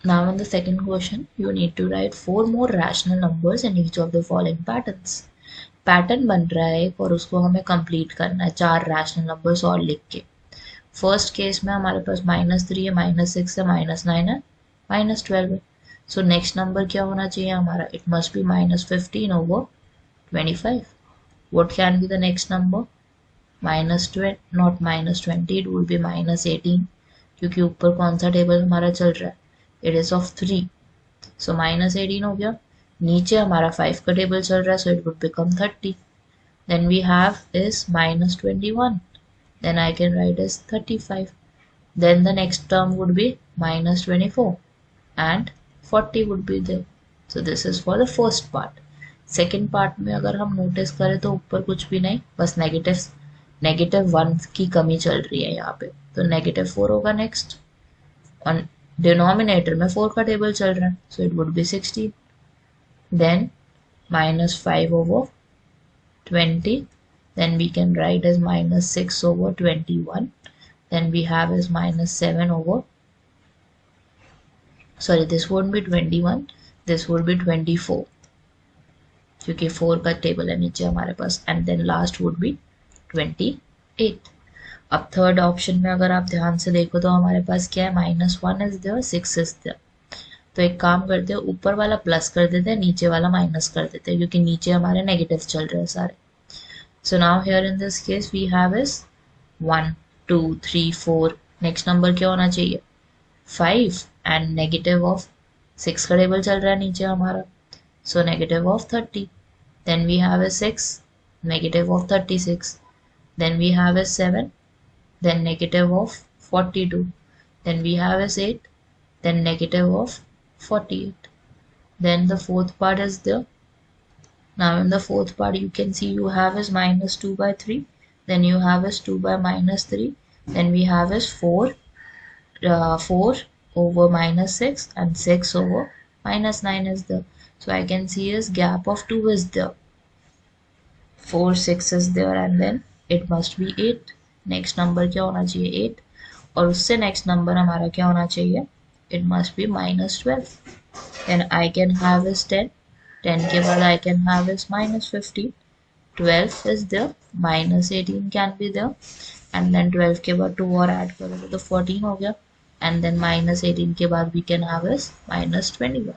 Now in the second question, you need to write 4 more rational numbers in each of the following patterns. Pattern बन रहा है और उसको हमें complete करना है 4 रैशनल नंबर्स और लिख के। फर्स्ट केस में हमारे पास -3 है, -6 है, -9 है, -12 है। सो नेक्स्ट नंबर क्या होना चाहिए हमारा? It must be -15 over 25. What can be the next number? -20, not -20, it would be -18, क्योंकि ऊपर कौन सा टेबल हमारा चल रहा है? It is of 3. सो -18 हो गया। नीचे हमारा 5 का टेबल चल रहा है, so it would become 30. Then we have is -21. Then I can write as 35. Then the next term would be -24 and 40 would be there. So this is for the first part. Second part में अगर हम notice करें तो ऊपर कुछ भी नहीं, बस -1 की कमी चल रही है यहाँ पे, तो -4 होगा नेक्स्ट। और डिनोमिनेटर में 4 का टेबल चल रहा है, so it would be 16. Then -5 over 20, then we can write as -6 over 21, then we have as -7 over, sorry, this won't be 21, this would be 24, क्योंकि 4 का टेबल है नीचे हमारे पास, and then last would be 28. अब थर्ड ऑप्शन में अगर आप ध्यान से देखो तो हमारे पास क्या है? -1 इज देयर, 6 इज देयर। तो एक काम करते हैं, ऊपर वाला प्लस कर देते हैं, नीचे वाला माइनस कर देते हैं, क्योंकि नीचे हमारे नेगेटिव चल रहे हैं सारे। So now here in this case we have is 1, 2, 3, 4. Next number क्या होना चाहिए? 5 and negative of 6 का टेबल चल रहा है नीचे हमारा, so negative of 30. Then we have a 6, negative of 36. Then we have a 7, then negative of 42. Then we have a 8, then negative of 48. Then the fourth part is there. Now in the fourth part you can see you have is -2 by 3, then you have is 2 by -3, then we have is 4 over -6 and 6 over -9 is there. So I can see is gap of 2 is there, 4, 6 is there, and then it must be 8. Next number क्या होना चाहिए? 8. और उससे next number हमारा क्या होना चाहिए? It must be -12. Then I can have is 10. 10 के बाद I can have is -15. 12 is there, -18 can be there, and then 12 के बाद 2 और ऐड करोगे तो 14 हो गया, and then -18 के बाद we can have is -21.